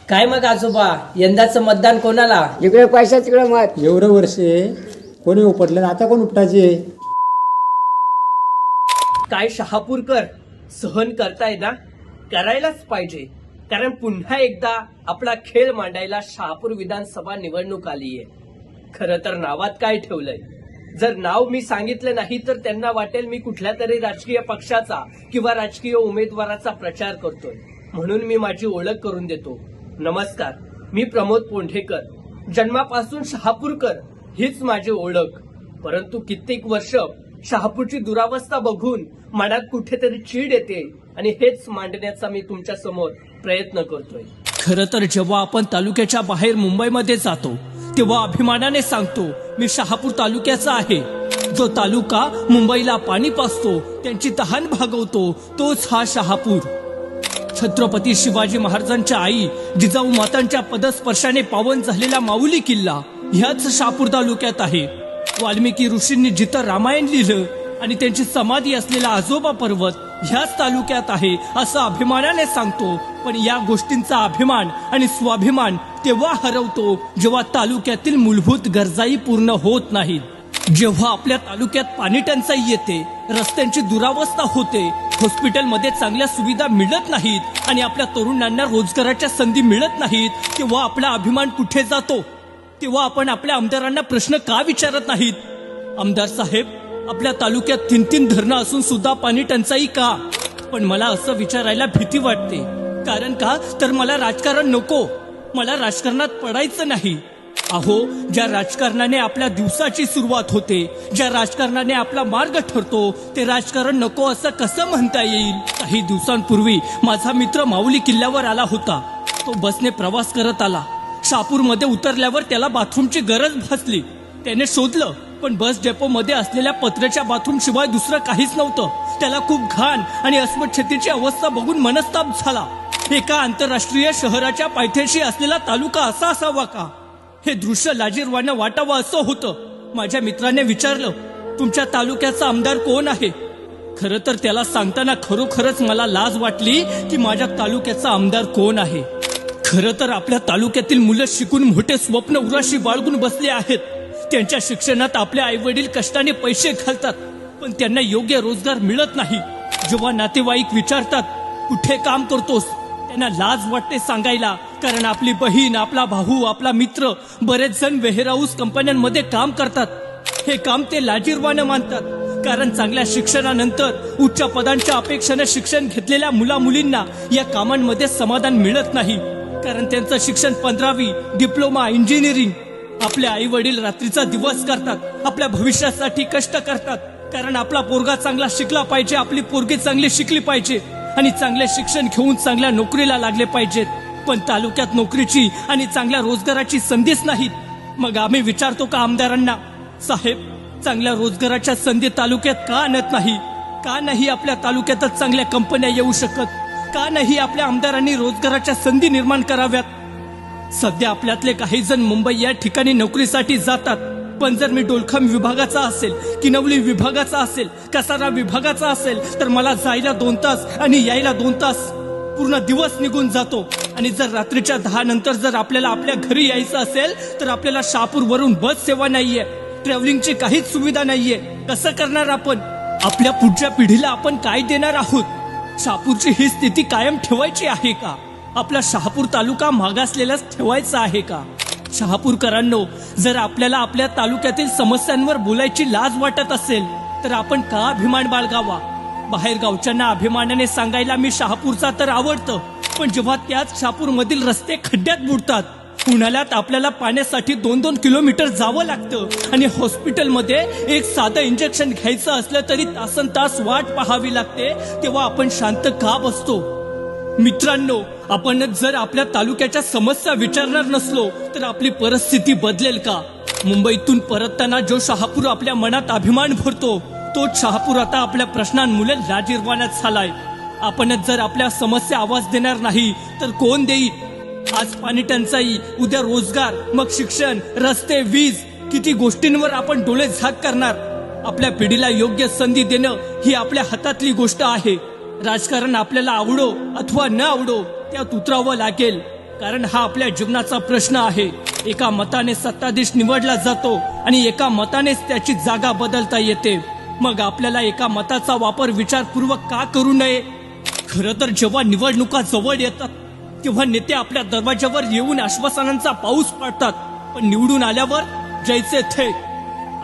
काय मग आजोबा, यंदाचं मतदान कोणाला? जिकडे पैसा तिकडे मत. एवढं वर्षे कोणी उपटलं ना, आता कोण उपटायचे? काय शहापूरकर सहन करताय ना? करायलाच पाहिजे, कारण पुन्हा एकदा आपला खेळ मांडायला शहापूर विधानसभा निवडणूक आलीये. खरं तर नावात काय ठेवलंय? जर नाव मी सांगितलं नाही तर त्यांना वाटेल मी कुठल्या तरी राजकीय पक्षाचा किंवा राजकीय उमेदवाराचा प्रचार करतोय. म्हणून मी माझी ओळख करून देतो. नमस्कार, मी प्रमोद पोंढेकर. जन्मापासून शहापूरकर हीच माझी ओळख. परंतु कित्येक वर्ष शहापूरची दुरावस्था बघून मनात कुठेतरी चीड येते आणि हेच मांडण्याचा मी तुमच्या समोर प्रयत्न करतोय. खरं तर जेव्हा आपण तालुक्याच्या बाहेर मुंबईमध्ये जातो तेव्हा अभिमानाने सांगतो मी शहापूर तालुक्याचा आहे. जो तालुका मुंबईला पाणी पाजतो, त्यांची तहान भागवतो, तोच हा शहापूर. छत्रपती शिवाजी महाराजांच्या आई जिजाऊ मातांच्या पदस्पर्शाने पावन झालेला माऊली किल्ला ह्याच शहापूर तालुक्यात आहे. वाल्मिकी ऋषींनी जिथं रामायण लिहिलं आणि त्यांची समाधी असलेला आजोबा पर्वत ह्याच तालुक्यात आहे असं अभिमानाने सांगतो. पण या गोष्टींचा अभिमान आणि स्वाभिमान तेव्हा हरवतो जेव्हा तालुक्यातील मूलभूत गरजाही पूर्ण होत नाहीत. जेव्हा आपल्या तालुक्यात पाणी टंचाई येते, रस्त्यांची दुरावस्था होते, हॉस्पिटलमध्ये चांगल्या सुविधा मिळत नाहीत आणि आपल्या तरुणांना रोजगाराच्या संधी मिळत नाहीत, तेव्हा आपला अभिमान कुठे जातो? तेव्हा आपण आपल्या आमदारांना प्रश्न का विचारत नाहीत? आमदार साहेब, आपल्या तालुक्यात 3 धरणं असून सुद्धा पाणी टंचाई का? पण मला असं विचारायला भीती वाटते. कारण का तर मला राजकारण नको, मला राजकारणात पडायचं नाही. अहो, ज्या राजकारणाने आपल्या दिवसाची सुरुवात होते, ज्या राजकारणाने आपला मार्ग ठरतो, ते राजकारण नको असं कसं म्हणता येईल? काही दिवसांपूर्वी माझा मित्र माऊली किल्ल्यावर आला होता. तो बसने प्रवास करत आला. शहापूरमध्ये उतरल्यावर त्याला बाथरूमची गरज भासली. त्याने शोधलं, पण बस डेपो मध्ये असलेल्या पत्र्याच्या बाथरूम शिवाय दुसरं काहीच नव्हतं. त्याला खूप घाण आणि अस्वच्छतेची अवस्था बघून मनस्ताप झाला. एका आंतरराष्ट्रीय शहराच्या पायथ्याशी असलेला तालुका असा असावा का? हे दृश्य लाजिरवाणं वाटावं असं होतं. माझ्या मित्राने विचारलं, तुमच्या तालुक्याचा आमदार कोण आहे? खरं तर त्याला सांगताना खरोखरच मला लाज वाटली की माझ्या तालुक्याचा आमदार कोण आहे. खरं तर आपल्या तालुक्यातील मुलं शिकून मोठे स्वप्न उराशी बाळगून बसले आहेत. त्यांच्या शिक्षणात आपले आईवडील कष्टाने पैसे घालतात, पण त्यांना योग्य रोजगार मिळत नाही. जेव्हा नातेवाईक विचारतात कुठे काम करतोस, त्यांना लाज वाटते सांगायला. कारण आपली बहीण, आपला भाऊ, आपला मित्र बरेच जण वेअरहाऊस कंपन्यांमध्ये काम करतात. हे काम ते लाजिरवाणं मानतात. कारण चांगल्या शिक्षणानंतर उच्च पदांच्या अपेक्षेने शिक्षण घेतलेल्या मुला मुलींना या कामांमध्ये समाधान मिळत नाही. कारण त्यांचं शिक्षण 15वी, डिप्लोमा, इंजिनिअरिंग. आपले आई वडील रात्रीचा दिवस करतात, आपल्या भविष्यासाठी कष्ट करतात. कारण आपला पोरगा चांगला शिकला पाहिजे, आपली पोरगी चांगली शिकली पाहिजे आणि चांगले शिक्षण घेऊन चांगल्या नोकरीला लागले पाहिजेत. पण तालुक्यात नोकरीची आणि चांगल्या रोजगाराची संधीच नाहीत. मग आम्ही विचारतो का आमदारांना, साहेब, चांगल्या रोजगाराच्या संधी तालुक्यात का आणत नाही? का नाही आपल्या तालुक्यातच चांगल्या कंपन्या येऊ शकत? का नाही आपल्या आमदारांनी रोजगाराच्या संधी निर्माण कराव्यात? सध्या आपल्यातले काही जण मुंबई या ठिकाणी नोकरीसाठी जातात. पण जर मी डोलखम विभागाचा असेल, किनवली विभागाचा असेल, कसारा विभागाचा असेल तर मला जायला 2 तास आणि यायला 2 तास, पूर्ण दिवस निघून जातो. आणि जर रात्रीच्या 10 नंतर जर आपल्याला आपल्या घरी यायचं असेल तर आपल्याला शहापूर वरून बस सेवा नाहीये, ट्रॅव्हलिंगची काहीच सुविधा नाहीये. कसं करणार आपण? आपल्या पुढच्या पिढीला आपण काय देणार आहोत? शहापूरची ही स्थिती कायम ठेवायची आहे का? आपला शहापूर तालुका मागासलेलाच ठेवायचा आहे का? शहापूरकरांनो, जर आपल्याला आपल्या तालुक्यातील समस्यांवर बोलायची लाज वाटत असेल तर आपण का अभिमान बाळगावा? बाहेर गावच्यांना अभिमानाने सांगायला मी शहापूरचा तर आवडतं, पण जेव्हा त्याच शहापूरमधील रस्ते खड्ड्यात बुडतात, उन्हाळ्यात आपल्याला पाण्यासाठी 2-2 किलोमीटर जावं लागतं आणि हॉस्पिटलमध्ये एक साधं इंजेक्शन घ्यायचं असलं तरी तासनतास वाट पाहावी लागते, तेव्हा आपण शांत का बसतो? मित्रांनो, आपण जर आपल्या तालुक्याच्या समस्या विचारणार नसलो तर आपली परिस्थिती बदलेल का? मुंबईतून परतताना जो शहापूर आपल्या मनात अभिमान भरतो, तोच शहापूर आता आपल्या प्रश्नांमुळे लाजिरवाण्यात झालाय. आपणच जर आपल्या समस्या आवाज देणार नाही तर कोण देईल? आज पाणी टंचाई, उद्या रोजगार, मग शिक्षण, रस्ते, वीज, किती गोष्टींवर आपण डोळे झाक करणार? आपल्या पिढीला योग्य संधी देणं ही आपल्या हातातली गोष्ट आहे. राजकारण आपल्याला आवडो अथवा न आवडो त्यात उतरावं लागेल. कारण हा आपल्या जीवनाचा प्रश्न आहे. एका मताने सत्ताधीश निवडला जातो आणि एका मतानेच त्याची जागा बदलता येते. मग आपल्याला एका मताचा वापर विचारपूर्वक का करू नये? खरं तर जेव्हा निवडणुका जवळ येतात तेव्हा नेते आपल्या दरवाजावर येऊन आश्वासनांचा पाऊस पाडतात, पण निवडून आल्यावर जैसे थे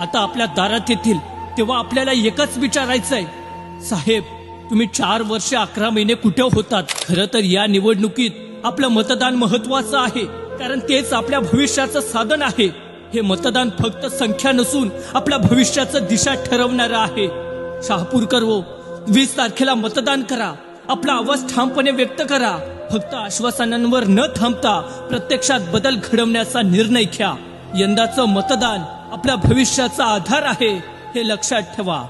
आता आपल्या दारात येतील तेव्हा आपल्याला एकच विचारायचंय, साहेब तुम्ही 4 वर्ष 11 महिने कुठे होतात? खरं तर या निवडणुकीत आपलं मतदान महत्वाचं आहे, कारण तेच आपल्या भविष्याचं साधन आहे. हे मतदान फक्त संख्या नसून आपल्या भविष्याचं दिशा ठरवणारं आहे. शहापूरकर 20 तारखेला मतदान करा. आपला आवाज ठामपणे व्यक्त करा. फक्त आश्वासनांवर न थांबता प्रत्यक्षात बदल घडवण्याचा निर्णय घ्या. यंदाचं मतदान आपल्या भविष्याचा आधार आहे, हे लक्षात ठेवा.